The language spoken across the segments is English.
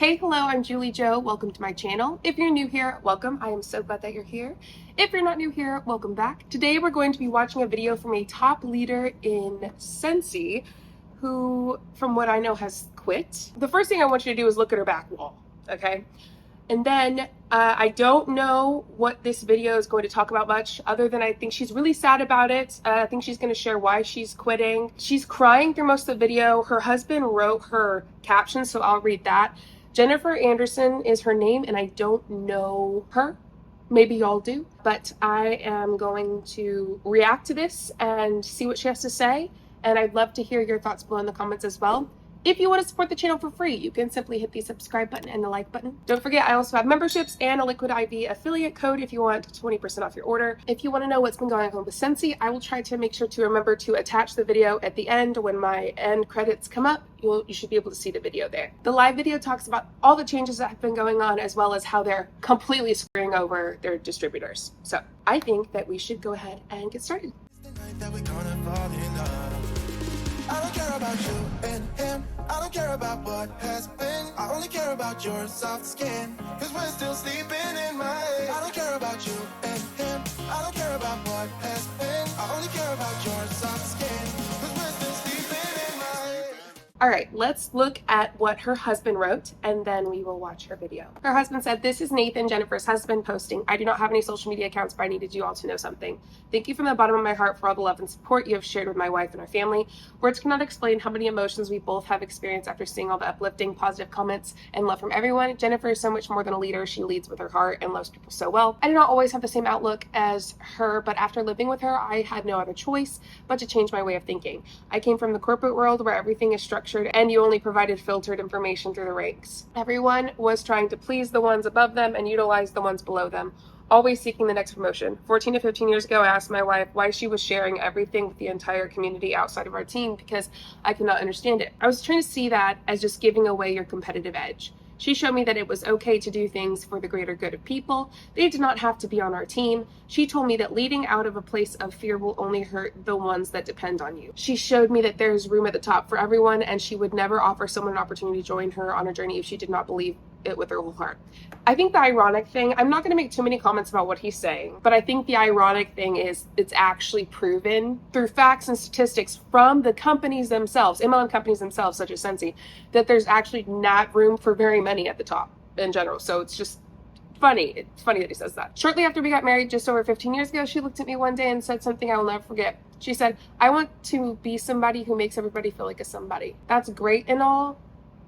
Hey, hello, I'm JulieJo. Welcome to my channel. If you're new here, welcome. I am so glad that you're here. If you're not new here, welcome back. Today we're going to be watching a video from a top leader in Scentsy who, from what I know, has quit. The first thing I want you to do is look at her back wall, okay? And then I don't know what this video is going to talk about much other than I think she's really sad about it. I think she's going to share why she's quitting. She's crying through most of the video. Her husband wrote her caption, so I'll read that. Jennifer Anderson is her name, and I don't know her. Maybe y'all do, but I am going to react to this and see what she has to say. And I'd love to hear your thoughts below in the comments as well. If you want to support the channel for free, you can simply hit the subscribe button and the like button. Don't forget, I also have memberships and a Liquid IV affiliate code if you want 20% off your order. If you want to know what's been going on with Scentsy, I will try to make sure to remember to attach the video at the end. When my end credits come up, you should be able to see the video there. The live video talks about all the changes that have been going on, as well as how they're completely screwing over their distributors. So I think that we should go ahead and get started. I don't care about you and him. I don't care about what has been. I only care about your soft skin, cause we're still sleeping in my head. I don't care about you and him. I don't care about what has been. I only care about your soft skin, cause we're still sleeping in my head. All right, let's look at what her husband wrote, and then we will watch her video. Her husband said, "This is Nathan, Jennifer's husband, posting. I do not have any social media accounts, but I needed you all to know something. Thank you from the bottom of my heart for all the love and support you have shared with my wife and our family. Words cannot explain how many emotions we both have experienced after seeing all the uplifting, positive comments and love from everyone. Jennifer is so much more than a leader. She leads with her heart and loves people so well. I do not always have the same outlook as her, but after living with her, I had no other choice but to change my way of thinking. I came from the corporate world where everything is structured and you only provided filtered information through the ranks. Everyone was trying to please the ones above them and utilize the ones below them, always seeking the next promotion. 14 to 15 years ago, I asked my wife why she was sharing everything with the entire community outside of our team because I could not understand it. I was trying to see that as just giving away your competitive edge. She showed me that it was okay to do things for the greater good of people. They did not have to be on our team. She told me that leading out of a place of fear will only hurt the ones that depend on you. She showed me that there's room at the top for everyone, and she would never offer someone an opportunity to join her on a journey if she did not believe it with her whole heart." I think the ironic thing, I'm not going to make too many comments about what he's saying, but I think the ironic thing is it's actually proven through facts and statistics from the companies themselves, MLM companies themselves, such as Scentsy, that there's actually not room for very many at the top in general. So it's just funny. It's funny that he says that. Shortly after we got married, just over 15 years ago, she looked at me one day and said something I will never forget. She said, "I want to be somebody who makes everybody feel like a somebody." That's great and all,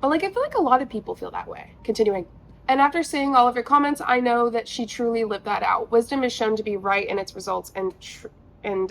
but I feel like a lot of people feel that way. Continuing. "And after seeing all of your comments, I know that she truly lived that out. Wisdom is shown to be right in its results, and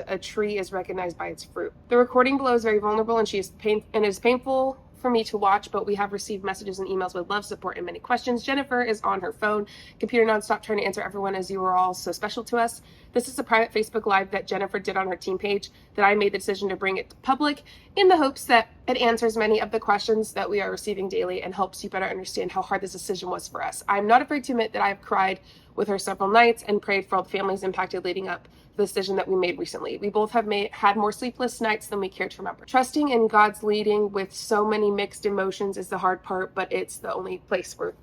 a tree is recognized by its fruit." The recording below is very vulnerable, and it is painful for me to watch, but we have received messages and emails with love, support, and many questions. Jennifer is on her phone, computer nonstop, trying to answer everyone as you are all so special to us. This is a private Facebook Live that Jennifer did on her team page that I made the decision to bring it to public in the hopes that it answers many of the questions that we are receiving daily and helps you better understand how hard this decision was for us. I'm not afraid to admit that I've cried with her several nights and prayed for all the families impacted leading up the decision that we made recently. We both have had more sleepless nights than we care to remember. Trusting in God's leading with so many mixed emotions is the hard part, but it's the only place we're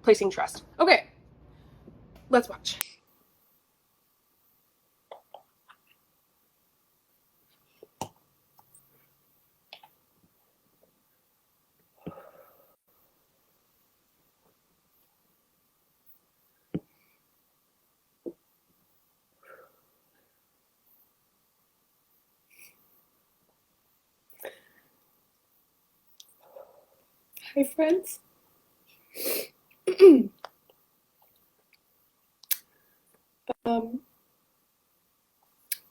placing trust. Okay, let's watch. Hi friends. I'm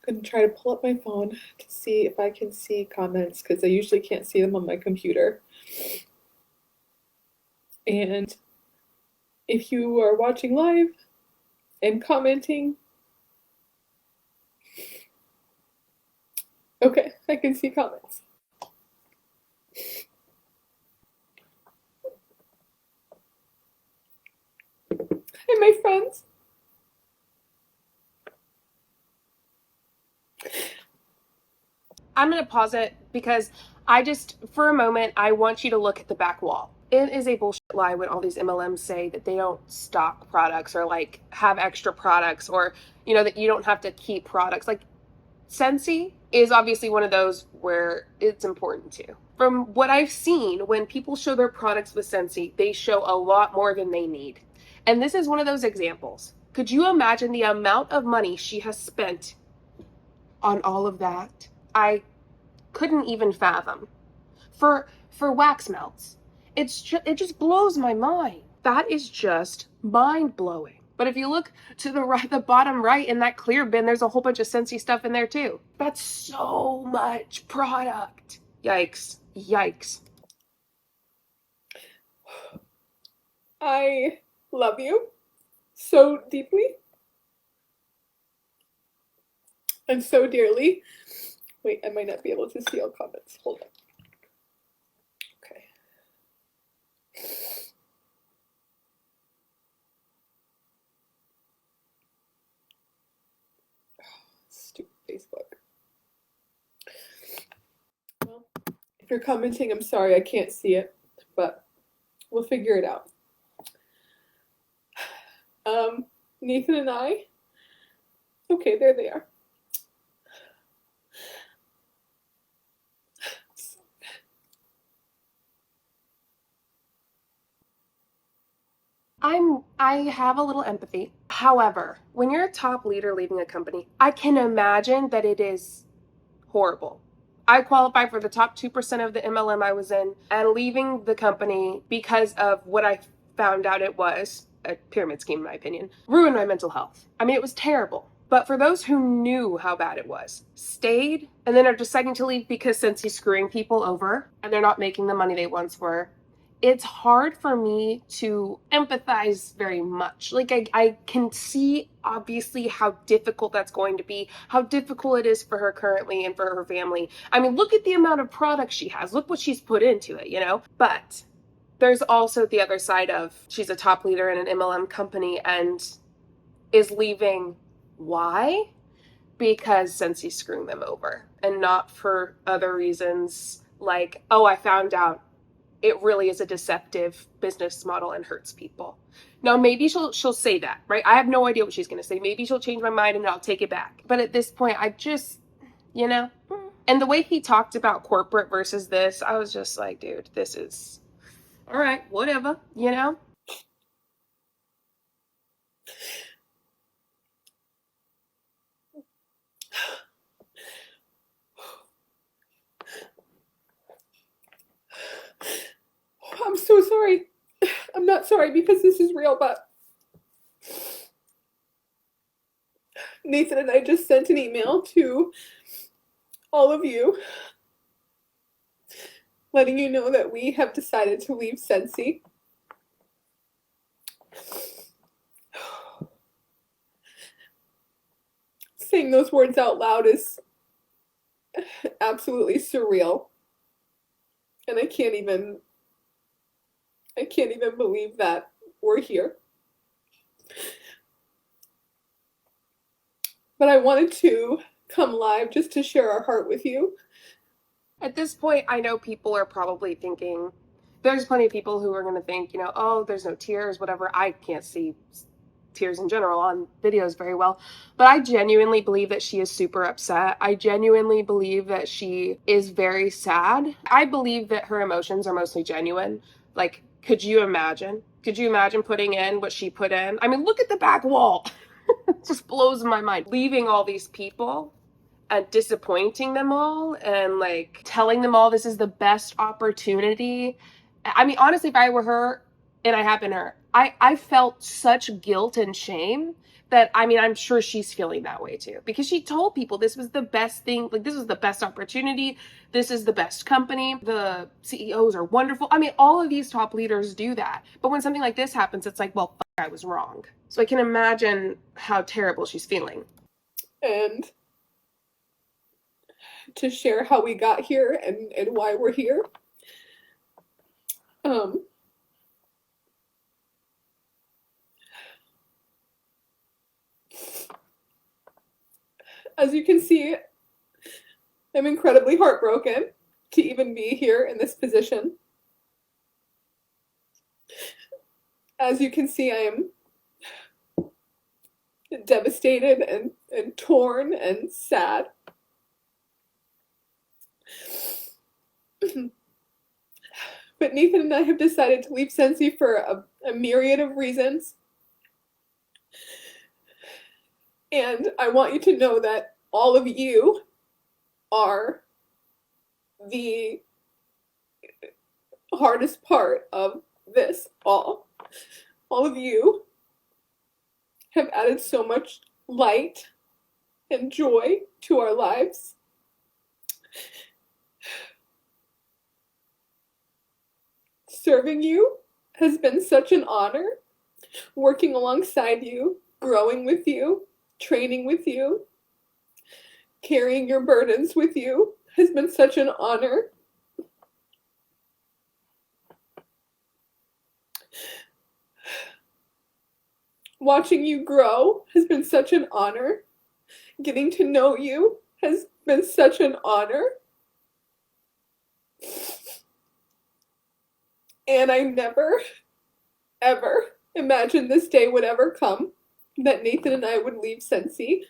gonna try to pull up my phone to see if I can see comments because I usually can't see them on my computer. And if you are watching live and commenting, okay, I can see comments. Hi, my friends. I'm going to pause it because for a moment, I want you to look at the back wall. it is a bullshit lie when all these MLMs say that they don't stock products or like have extra products, or, you know, that you don't have to keep products. Like Scentsy is obviously one of those where it's important to. From what I've seen, when people show their products with Scentsy, they show a lot more than they need. And this is one of those examples. Could you imagine the amount of money she has spent on all of that? I couldn't even fathom. For wax melts. It just blows my mind. That is just mind-blowing. But if you look to the right, the bottom right in that clear bin, there's a whole bunch of Scentsy stuff in there too. That's so much product. Yikes. Yikes. I love you so deeply and so dearly. Wait, I might not be able to see all comments. Hold on. Okay. Stupid Facebook. Well, if you're commenting, I'm sorry I can't see it, but we'll figure it out. Nathan and I. Okay, there they are. I have a little empathy. However, when you're a top leader leaving a company, I can imagine that it is horrible. I qualify for the top 2% of the MLM I was in, and leaving the company because of what I found out it was a pyramid scheme, in my opinion, ruined my mental health. I mean, it was terrible. But for those who knew how bad it was, stayed, and then are deciding to leave because Scentsy screwing people over and they're not making the money they once were, it's hard for me to empathize very much. Like, I can see obviously how difficult that's going to be, how difficult it is for her currently and for her family. I mean, look at the amount of products she has. Look what she's put into it, you know? But there's also the other side of she's a top leader in an MLM company and is leaving. Why? Because Scentsy screwing them over, and not for other reasons like, oh, I found out it really is a deceptive business model and hurts people. Now, maybe she'll say that, right? I have no idea what she's going to say. Maybe she'll change my mind and I'll take it back. But at this point, I just, you know. And the way he talked about corporate versus this, I was just like, dude, this is all right, whatever, you know? I'm so sorry. I'm not sorry because this is real, but Nathan and I just sent an email to all of you letting you know that we have decided to leave Scentsy. Saying those words out loud is absolutely surreal. And I can't even believe that we're here. But I wanted to come live just to share our heart with you. At this point, I know people are probably thinking, there's plenty of people who are going to think, you know, oh, there's no tears, whatever. I can't see tears in general on videos very well. But I genuinely believe that she is super upset. I genuinely believe that she is very sad. I believe that her emotions are mostly genuine. Like, could you imagine? Could you imagine putting in what she put in? I mean, look at the back wall. It just blows my mind. Leaving all these people and disappointing them all and like telling them all this is the best opportunity. I mean, honestly, if I were her and I had been her, I felt such guilt and shame that, I mean, I'm sure she's feeling that way too, because she told people this was the best thing, like this was the best opportunity, this is the best company, the CEOs are wonderful. I mean, all of these top leaders do that, but when something like this happens, it's like, well, I was wrong. So I can imagine how terrible she's feeling. And to share how we got here and why we're here. As you can see, I'm incredibly heartbroken to even be here in this position. As you can see, I am devastated and torn and sad. But Nathan and I have decided to leave Scentsy for a myriad of reasons. And I want you to know that all of you are the hardest part of this all. All of you have added so much light and joy to our lives. Serving you has been such an honor. Working alongside you, growing with you, training with you, carrying your burdens with you has been such an honor. Watching you grow has been such an honor. Getting to know you has been such an honor. And I never, ever imagined this day would ever come that Nathan and I would leave Scentsy.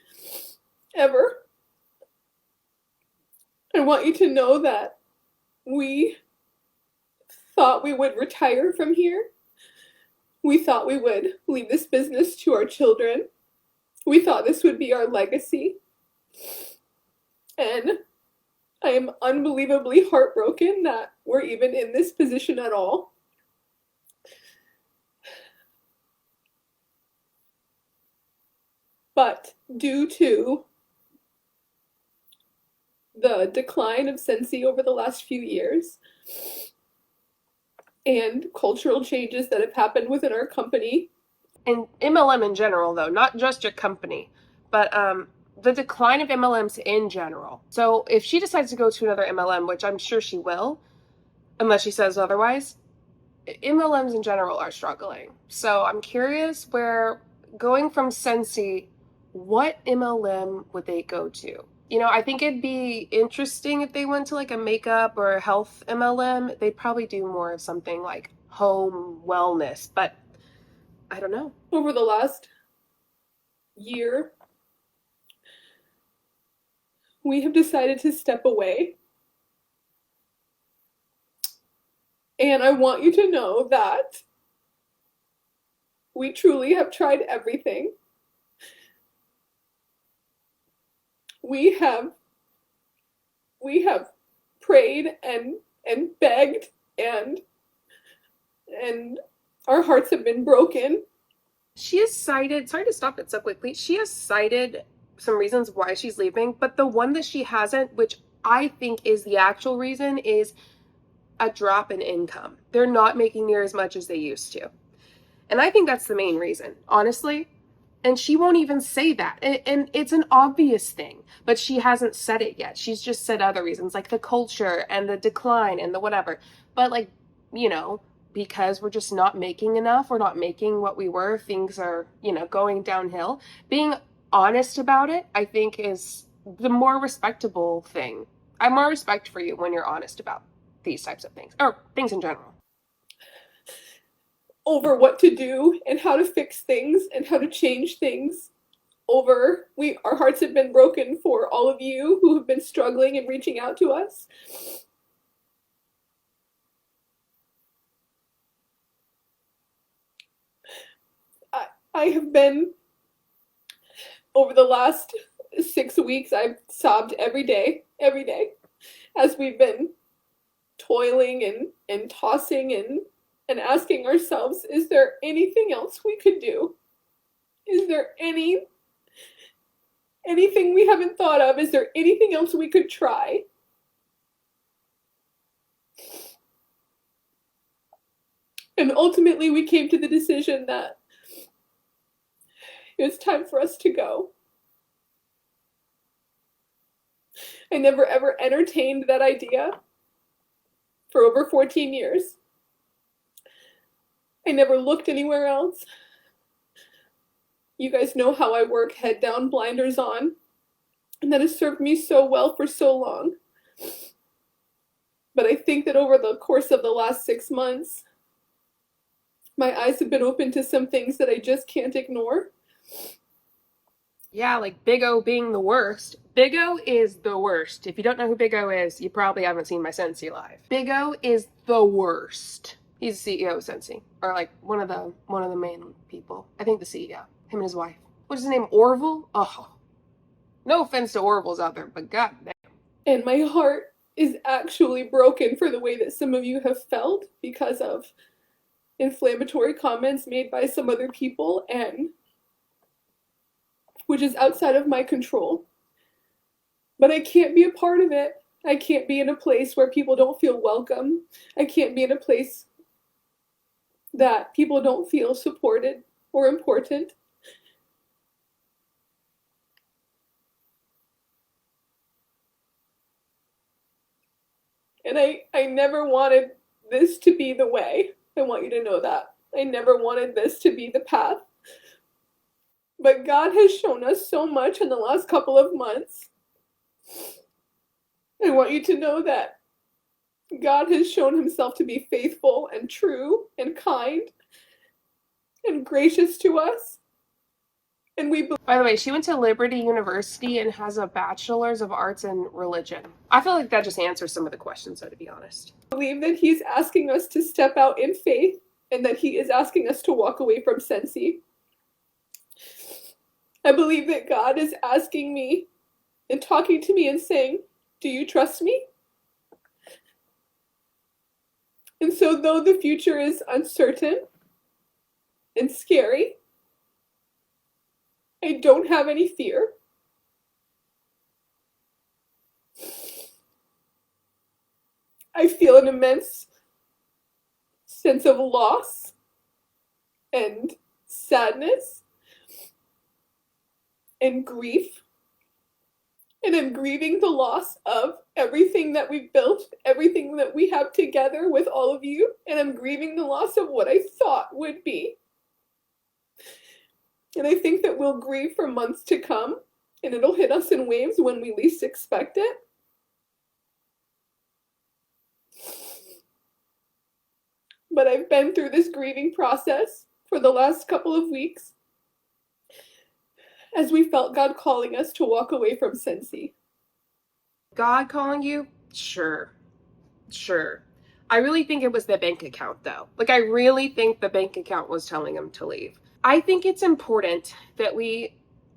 Ever. I want you to know that we thought we would retire from here. We thought we would leave this business to our children. We thought this would be our legacy. And I am unbelievably heartbroken that we're even in this position at all. But due to the decline of Scentsy over the last few years and cultural changes that have happened within our company. And MLM in general, though, not just your company, but the decline of MLMs in general. So if she decides to go to another MLM, which I'm sure she will, unless she says otherwise, MLMs in general are struggling. So I'm curious where, going from Scentsy, what MLM would they go to? You know, I think it'd be interesting if they went to like a makeup or a health MLM. They'd probably do more of something like home wellness, but I don't know. Over the last year, we have decided to step away. And I want you to know that we truly have tried everything. We have prayed and begged and our hearts have been broken. She has cited, sorry to stop it so quickly, she has cited some reasons why she's leaving, but the one that she hasn't, which I think is the actual reason, is a drop in income. They're not making near as much as they used to. And I think that's the main reason, honestly. And she won't even say that. And it's an obvious thing, but she hasn't said it yet. She's just said other reasons, like the culture and the decline and the whatever. But like, you know, because we're just not making enough, we're not making what we were, things are, you know, going downhill. Being honest about it, I think, is the more respectable thing. I have more respect for you when you're honest about these types of things, or things in general. Over what to do and how to fix things and how to change things. Our hearts have been broken for all of you who have been struggling and reaching out to us. I have been, over the last 6 weeks, I've sobbed every day, as we've been toiling and tossing and asking ourselves, is there anything else we could do? Is there anything we haven't thought of? Is there anything else we could try? And ultimately we came to the decision that it was time for us to go. I never ever entertained that idea for over 14 years. I never looked anywhere else. You guys know how I work, head down, blinders on, and that has served me so well for so long. But I think that over the course of the last 6 months, My eyes have been open to some things that I just can't ignore. Yeah, like Big O being the worst. Big O is the worst. If you don't know who Big O is, you probably haven't seen my Scentsy live. Big O is the worst. He's the CEO of Scentsy, or like one of the main people. I think the CEO. Him and his wife. What's his name? Orville? Oh, no offense to Orville's out there, but god damn. And my heart is actually broken for the way that some of you have felt because of inflammatory comments made by some other people, and which is outside of my control. But I can't be a part of it. I can't be in a place where people don't feel welcome. I can't be in a place that people don't feel supported or important. And I never wanted this to be the way. I want you to know that. I never wanted this to be the path. But God has shown us so much in the last couple of months. I want you to know that God has shown himself to be faithful and true and kind and gracious to us. And we By the way, she went to Liberty University and has a bachelor's of arts in religion. I feel like that just answers some of the questions, though, to be honest. believe that he's asking us to step out in faith and that he is asking us to walk away from Scentsy. I believe that God is asking me and talking to me and saying, do you trust me? And so though the future is uncertain and scary, I don't have any fear. I feel an immense sense of loss and sadness and grief. And I'm grieving the loss of everything that we've built, everything that we have together with all of you. And I'm grieving the loss of what I thought would be. And I think that we'll grieve for months to come. And it'll hit us in waves when we least expect it. But I've been through this grieving process for the last couple of weeks as we felt God calling us to walk away from Scentsy. God calling you? Sure. I really think it was the bank account, though. Like, I really think the bank account was telling him to leave. I think it's important that we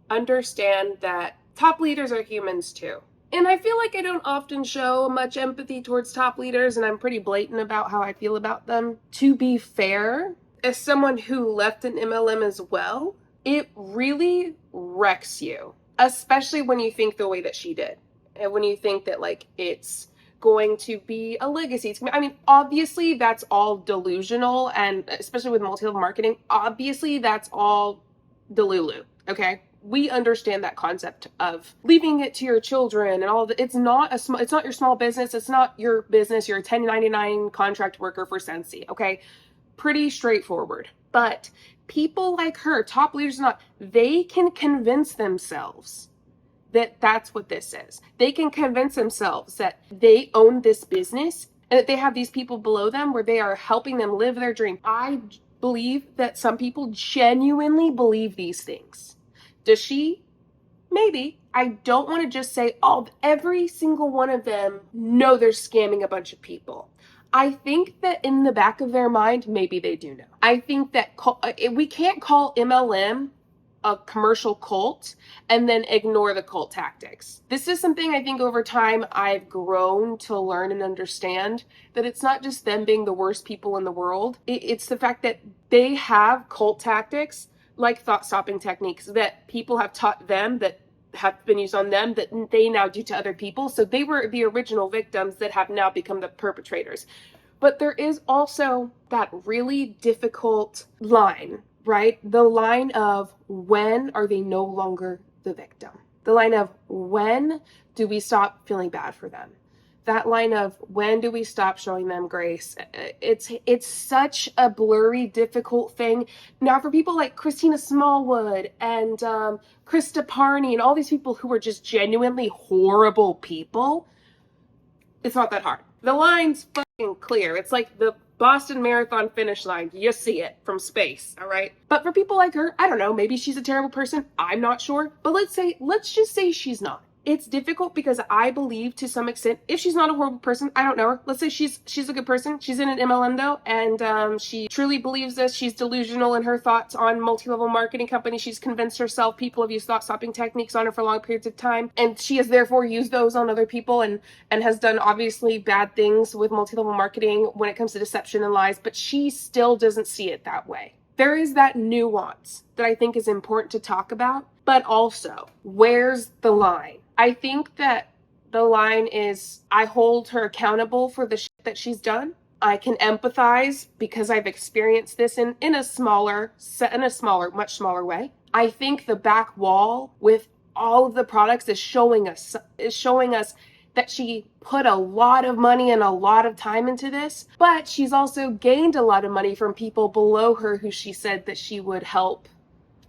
understand that top leaders are humans, too. And I feel like I don't often show much empathy towards top leaders, and I'm pretty blatant about how I feel about them. To be fair, as someone who left an MLM as well, it really wrecks you, especially when you think the way that she did. And when you think that, like, it's going to be a legacy. I mean, obviously that's all delusional, and especially with multi-level marketing, obviously that's all delulu, okay? We understand that concept of leaving it to your children and all of that. It's not your small business. It's not your business. You're a 1099 contract worker for Scentsy, okay? Pretty straightforward. But people like her, top leaders, they can convince themselves that that's what this is. They can convince themselves that they own this business and that they have these people below them where they are helping them live their dream. I believe that some people genuinely believe these things. Does she? Maybe. I don't want to just say, oh, every single one of them know they're scamming a bunch of people. I think that in the back of their mind, maybe they do know. I think that we can't call MLM a commercial cult and then ignore the cult tactics. This is something I think over time I've grown to learn and understand, that it's not just them being the worst people in the world. It's the fact that they have cult tactics like thought-stopping techniques that people have taught them, that have been used on them, that they now do to other people. So they were the original victims that have now become the perpetrators. But there is also that really difficult line, right? The line of when are they no longer the victim? The line of when do we stop feeling bad for them? That line of when do we stop showing them grace? It's such a blurry, difficult thing. Now for people like Christina Smallwood and Krista Parney and all these people who are just genuinely horrible people, it's not that hard. The line's fucking clear. It's like the Boston Marathon finish line. You see it from space, all right? But for people like her, I don't know, maybe she's a terrible person. I'm not sure. But let's just say she's not. It's difficult because I believe to some extent, if she's not a horrible person, I don't know her. Let's say she's a good person. She's in an MLM though, and she truly believes this. She's delusional in her thoughts on multi-level marketing companies. She's convinced herself people have used thought-stopping techniques on her for long periods of time, and she has therefore used those on other people and has done obviously bad things with multi-level marketing when it comes to deception and lies, but she still doesn't see it that way. There is that nuance that I think is important to talk about, but also, where's the line? I think that the line is I hold her accountable for the shit that she's done. I can empathize because I've experienced this in a much smaller way. I think the back wall with all of the products is showing us that she put a lot of money and a lot of time into this, but she's also gained a lot of money from people below her who she said that she would help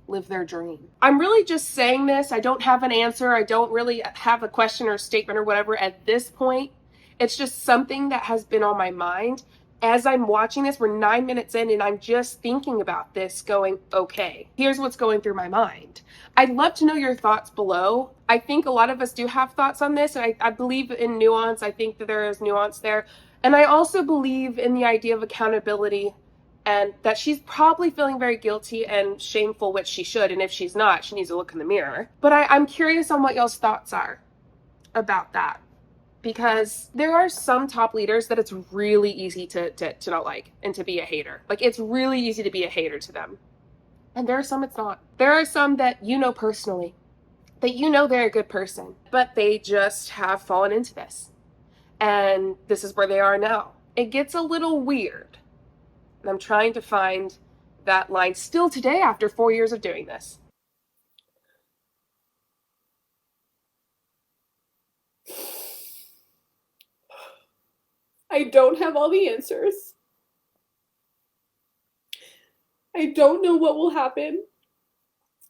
live their dream. I'm really just saying this. I don't have an answer. I don't really have a question or statement or whatever at this point. It's just something that has been on my mind. As I'm watching this, we're 9 minutes in and I'm just thinking about this going, okay, here's what's going through my mind. I'd love to know your thoughts below. I think a lot of us do have thoughts on this, and I believe in nuance. I think that there is nuance there. And I also believe in the idea of accountability, and that she's probably feeling very guilty and shameful, which she should. And if she's not, she needs to look in the mirror. But I'm curious on what y'all's thoughts are about that. Because there are some top leaders that it's really easy to not like and to be a hater. Like, it's really easy to be a hater to them. And there are some it's not. There are some that you know personally, that you know they're a good person, but they just have fallen into this. And this is where they are now. It gets a little weird. And I'm trying to find that line still today after 4 years of doing this. I don't have all the answers. I don't know what will happen.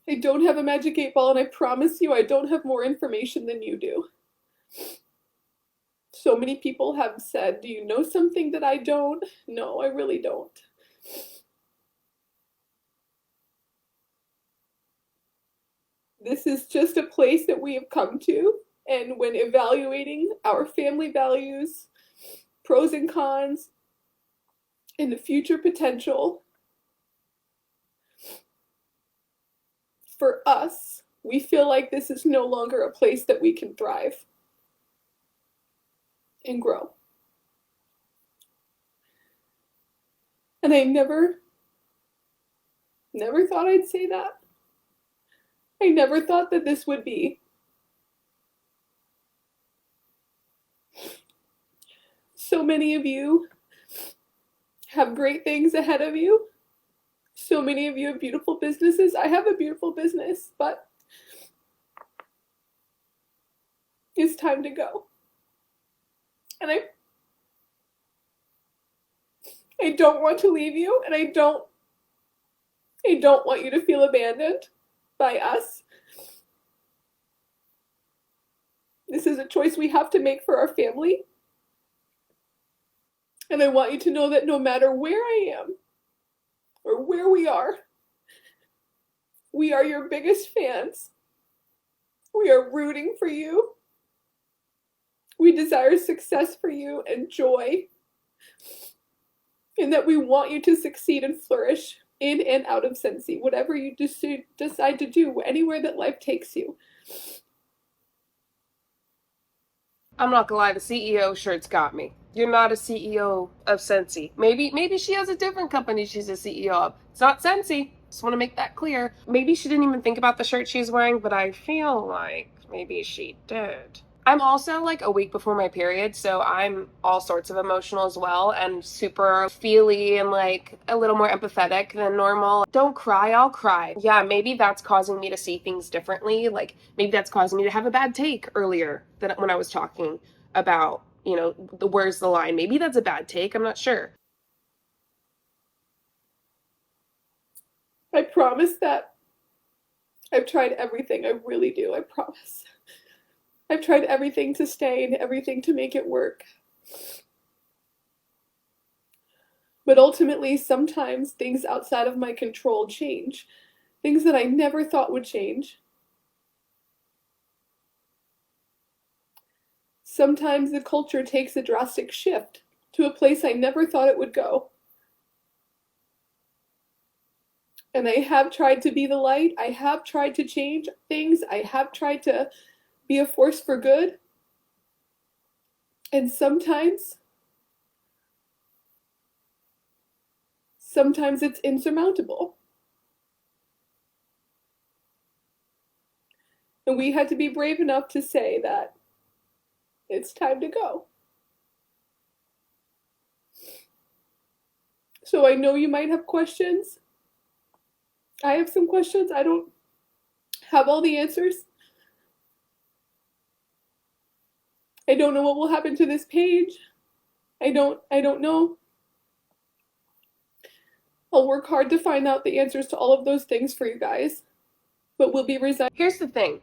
I don't have a magic 8 ball, and I promise you I don't have more information than you do. So many people have said, do you know something that I don't? No, I really don't. This is just a place that we have come to, and when evaluating our family values, pros and cons, and the future potential, for us, we feel like this is no longer a place that we can thrive and grow. And I never thought I'd say that. I never thought that this would be. So many of you have great things ahead of you. So many of you have beautiful businesses. I have a beautiful business, but it's time to go. And I don't want to leave you, and I don't want you to feel abandoned by us. This is a choice we have to make for our family. And I want you to know that no matter where I am or where we are your biggest fans. We are rooting for you. We desire success for you and joy. And that we want you to succeed and flourish in and out of Scentsy, whatever you decide to do, anywhere that life takes you. I'm not gonna lie, the CEO shirt's got me. You're not a CEO of Scentsy. Maybe she has a different company she's a CEO of. It's not Scentsy. Just want to make that clear. Maybe she didn't even think about the shirt she's wearing, but I feel like maybe she did. I'm also like a week before my period, so I'm all sorts of emotional as well, and super feely and like a little more empathetic than normal. Don't cry, I'll cry. Yeah, maybe that's causing me to see things differently. Like maybe that's causing me to have a bad take earlier than when I was talking about, you know, where's the line. Maybe that's a bad take, I'm not sure. I promise that I've tried everything. I really do, I promise. I've tried everything to stay and everything to make it work. But ultimately, sometimes things outside of my control change. Things that I never thought would change. Sometimes the culture takes a drastic shift to a place I never thought it would go. And I have tried to be the light. I have tried to change things. I have tried to be a force for good. And sometimes it's insurmountable. And we had to be brave enough to say that it's time to go. So I know you might have questions. I have some questions. I don't have all the answers. I don't know what will happen to this page. I don't know. I'll work hard to find out the answers to all of those things for you guys. But we'll be resigning. Here's the thing.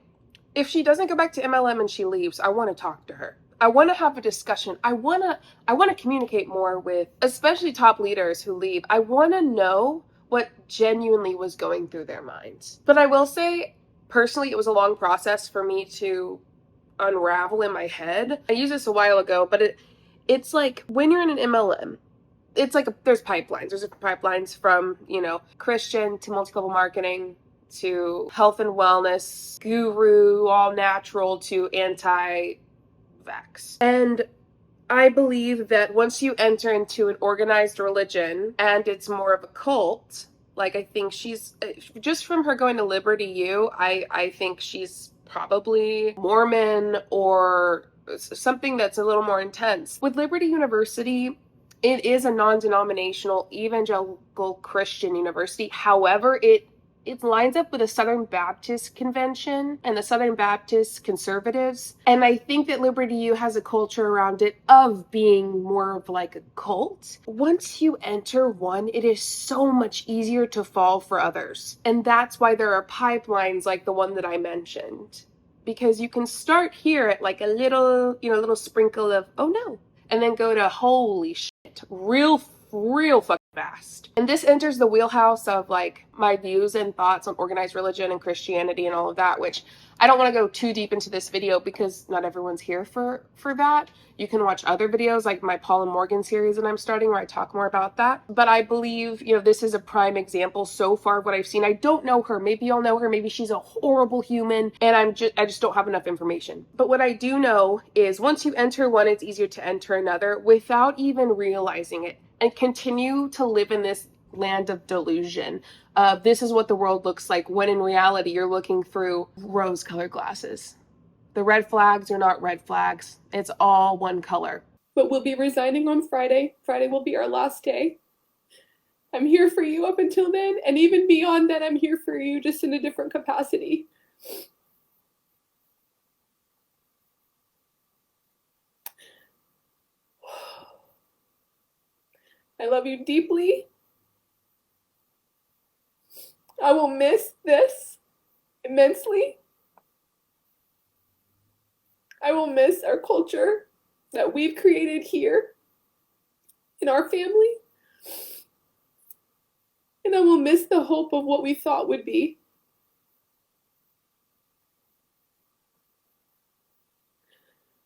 If she doesn't go back to MLM and she leaves, I want to talk to her. I want to have a discussion. I want to communicate more with especially top leaders who leave. I want to know what genuinely was going through their minds. But I will say, personally, it was a long process for me to unravel in my head. I used this a while ago, but it's like when you're in an MLM, it's like there's pipelines. There's pipelines from, Christian to multi-level marketing to health and wellness, guru, all natural to anti-vax. And I believe that once you enter into an organized religion and it's more of a cult, like I think she's, just from her going to Liberty U, I think she's probably Mormon or something that's a little more intense. With Liberty University, it is a non-denominational evangelical Christian university. However, it lines up with the Southern Baptist Convention and the Southern Baptist Conservatives. And I think that Liberty U has a culture around it of being more of like a cult. Once you enter one, it is so much easier to fall for others. And that's why there are pipelines like the one that I mentioned. Because you can start here at like a little sprinkle of, oh no, and then go to holy shit, real fucking fast. And this enters the wheelhouse of like my views and thoughts on organized religion and Christianity and all of that, which I don't want to go too deep into this video because not everyone's here for that. You can watch other videos like my Paul and Morgan series that I'm starting where I talk more about that. But I believe, this is a prime example so far of what I've seen. I don't know her. Maybe you'll know her. Maybe she's a horrible human and I just don't have enough information. But what I do know is once you enter one, it's easier to enter another without even realizing it, and continue to live in this land of delusion. This is what the world looks like when in reality you're looking through rose-colored glasses. The red flags are not red flags. It's all one color. But we'll be resigning on Friday. Friday will be our last day. I'm here for you up until then, and even beyond that, I'm here for you just in a different capacity. I love you deeply. I will miss this immensely. I will miss our culture that we've created here in our family. And I will miss the hope of what we thought would be.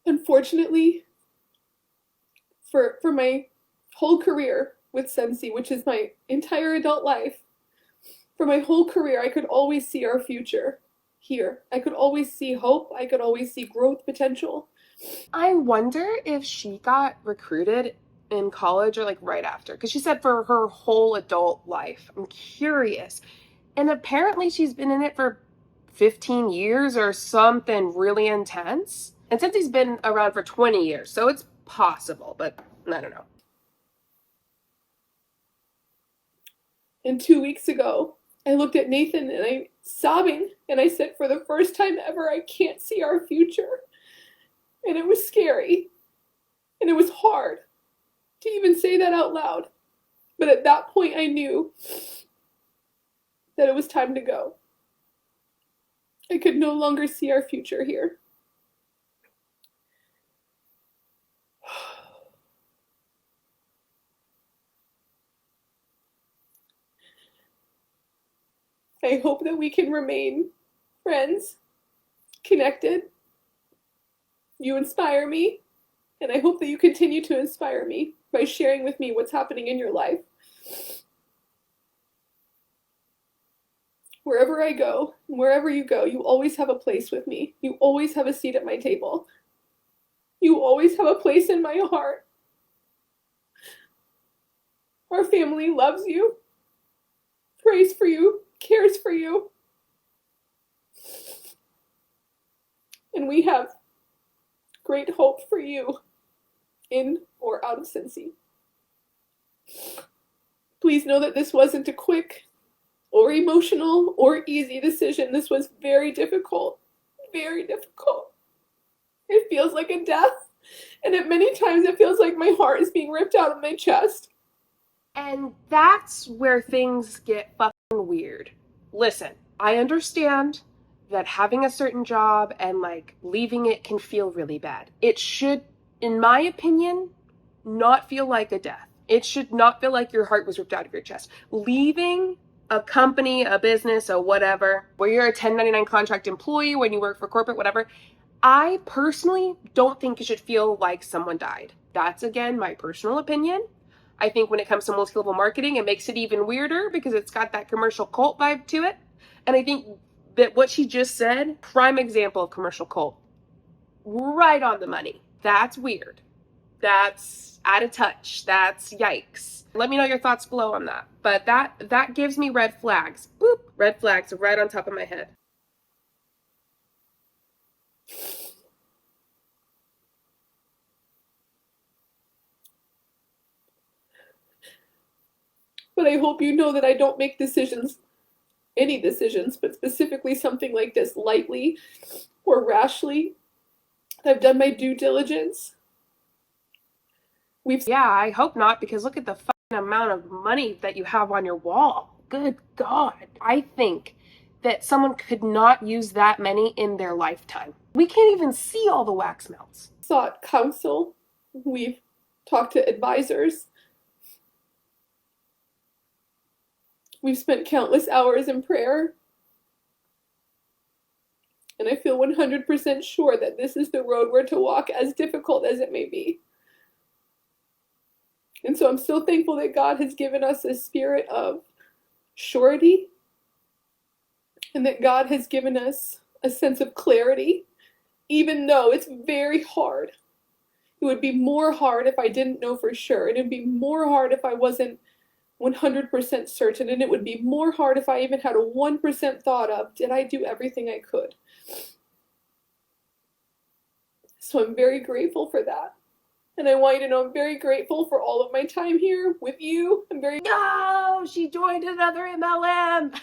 Unfortunately, for my whole career with Scentsy, which is my entire adult life, for my whole career, I could always see our future here. I could always see hope. I could always see growth potential. I wonder if she got recruited in college or like right after, because she said for her whole adult life. I'm curious. And apparently she's been in it for 15 years or something really intense. And since he's been around for 20 years, so it's possible, but I don't know. And 2 weeks ago, I looked at Nathan and I sobbing and I said, for the first time ever, I can't see our future. And it was scary. And it was hard to even say that out loud. But at that point, I knew that it was time to go. I could no longer see our future here. I hope that we can remain friends, connected. You inspire me, and I hope that you continue to inspire me by sharing with me what's happening in your life. Wherever I go, wherever you go, you always have a place with me. You always have a seat at my table. You always have a place in my heart. Our family loves you, prays for you, cares for you. And we have great hope for you in or out of Scentsy. Please know that this wasn't a quick or emotional or easy decision. This was very difficult, very difficult. It feels like a death, and at many times it feels like my heart is being ripped out of my chest. And that's where things get fucking weird. Listen, I understand that having a certain job and like leaving it can feel really bad. It should, in my opinion, not feel like a death. It should not feel like your heart was ripped out of your chest. Leaving a company, a business, a whatever, where you're a 1099 contract employee, when you work for corporate, whatever, I personally don't think it should feel like someone died. That's, again, my personal opinion. I think when it comes to multi-level marketing, it makes it even weirder because it's got that commercial cult vibe to it. And I think that what she just said, prime example of commercial cult. Right on the money. That's weird. That's out of touch. That's yikes. Let me know your thoughts below on that. But that gives me red flags. Boop, red flags right on top of my head. But I hope you know that I don't make decisions, any decisions, but specifically something like this lightly or rashly. I've done my due diligence. Yeah, I hope not, because look at the fucking amount of money that you have on your wall. Good God. I think that someone could not use that many in their lifetime. We can't even see all the wax melts. Sought counsel. We've talked to advisors. We've spent countless hours in prayer. And I feel 100% sure that this is the road we're to walk, as difficult as it may be. And so I'm so thankful that God has given us a spirit of surety, and that God has given us a sense of clarity, even though it's very hard. It would be more hard if I didn't know for sure, and it would be more hard if I wasn't 100% certain, and it would be more hard if I even had a 1% thought of, did I do everything I could? So I'm very grateful for that. And I want you to know I'm very grateful for all of my time here with you. No, she joined another MLM.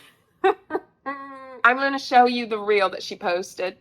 I'm going to show you the reel that she posted.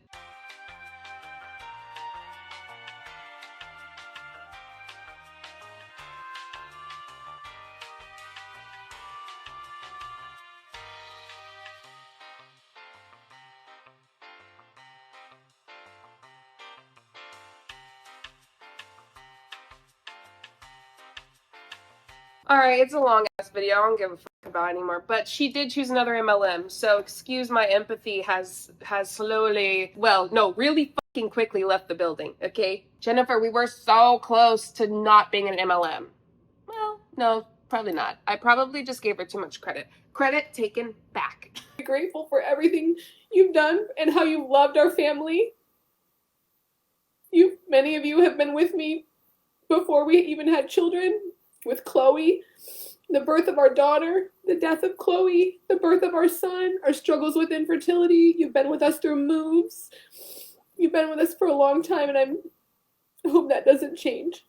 Alright, it's a long ass video. I don't give a fuck about it anymore. But she did choose another MLM, so excuse my empathy has slowly, well, no, really fucking quickly left the building, okay? Jennifer, we were so close to not being an MLM. Well, no, probably not. I probably just gave her too much credit. Credit taken back. I'm grateful for everything you've done and how you loved our family. Many of you have been with me before we even had children. With Chloe, the birth of our daughter, the death of Chloe, the birth of our son, our struggles with infertility. You've been with us through moves. You've been with us for a long time, and I hope that doesn't change.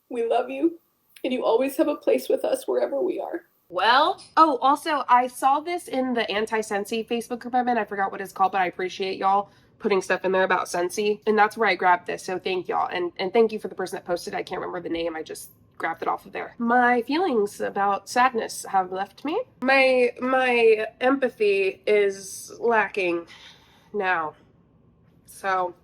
We love you, and you always have a place with us wherever we are. Well, oh, also, I saw this in the anti-Scentsy Facebook group I'm in. I forgot what it's called, but I appreciate y'all putting stuff in there about Scentsy, and that's where I grabbed this, so thank y'all, and thank you for the person that posted. I can't remember the name, I just grabbed it off of there. My feelings about sadness have left me. My empathy is lacking now. So,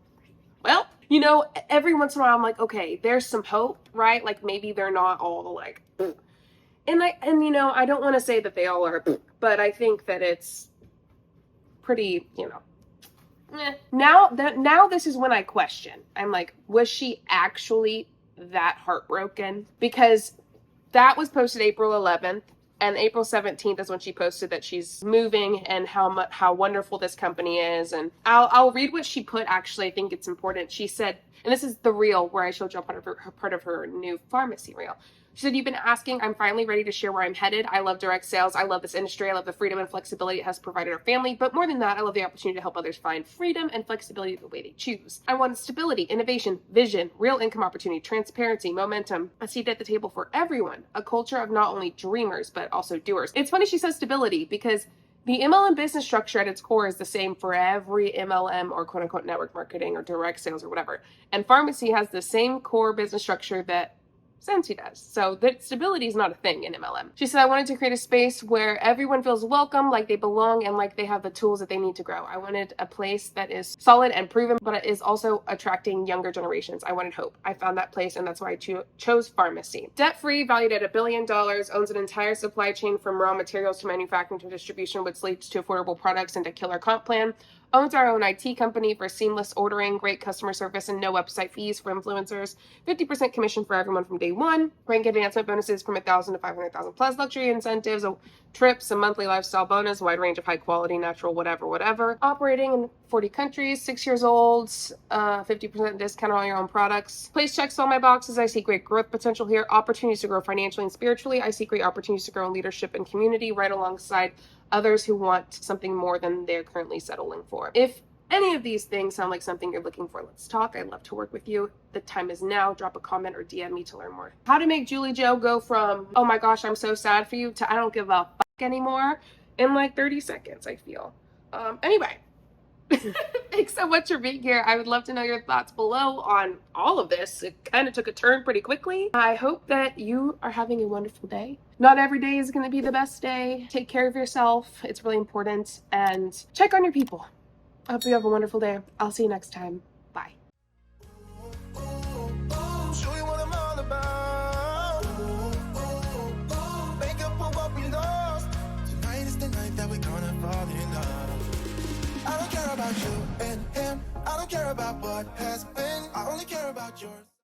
well, you know, every once in a while I'm like, okay, there's some hope, right? Like maybe they're not all like, and you know, I don't want to say that they all are, but I think that it's pretty, you know, now this is when I question. I'm like, was she actually that heartbroken? Because that was posted April 11th, and April 17th is when she posted that she's moving and how wonderful this company is. And I'll read what she put. Actually, I think it's important. She said, and this is the reel where I showed you part of her new pharmacy reel. She said, "You've been asking. I'm finally ready to share where I'm headed. I love direct sales. I love this industry. I love the freedom and flexibility it has provided our family. But more than that, I love the opportunity to help others find freedom and flexibility the way they choose. I want stability, innovation, vision, real income opportunity, transparency, momentum, a seat at the table for everyone, a culture of not only dreamers, but also doers." It's funny she says stability because the MLM business structure at its core is the same for every MLM or quote unquote network marketing or direct sales or whatever. And pharmacy has the same core business structure that Scentsy does. So that stability is not a thing in MLM. She said, "I wanted to create a space where everyone feels welcome, like they belong, and like they have the tools that they need to grow. I wanted a place that is solid and proven, but it is also attracting younger generations. I wanted hope. I found that place, and that's why I chose pharmacy. Debt-free, valued at $1 billion, owns an entire supply chain from raw materials to manufacturing to distribution, which leads to affordable products and a killer comp plan. Owns our own IT company for seamless ordering, great customer service, and no website fees for influencers. 50% commission for everyone from day one. Rank advancement bonuses from 1,000 to 500,000 plus. Luxury incentives, trips, a monthly lifestyle bonus, wide range of high quality, natural, whatever. Operating in 40 countries, 6 years old, 50% discount on all your own products. Place checks all my boxes. I see great growth potential here. Opportunities to grow financially and spiritually. I see great opportunities to grow in leadership and community right alongside others who want something more than they're currently settling for. If any of these things sound like something you're looking for, let's talk. I'd love to work with you. The time is now. Drop a comment or DM me to learn more. How to make JulieJo go from, oh my gosh, I'm so sad for you, to I don't give a fuck anymore in like 30 seconds, I feel. Anyway. Thanks so much for being here. I would love to know your thoughts below on all of this. It kind of took a turn pretty quickly. I hope that you are having a wonderful day. Not every day is going to be the best day. Take care of yourself. It's really important. And check on your people. I hope you have a wonderful day. I'll see you next time. Bye. Show you what I'm all about. Make up for what we lost. Tonight is the night that we're gonna fall in love. I don't care about you and him. I don't care about what has been. I only care about yours.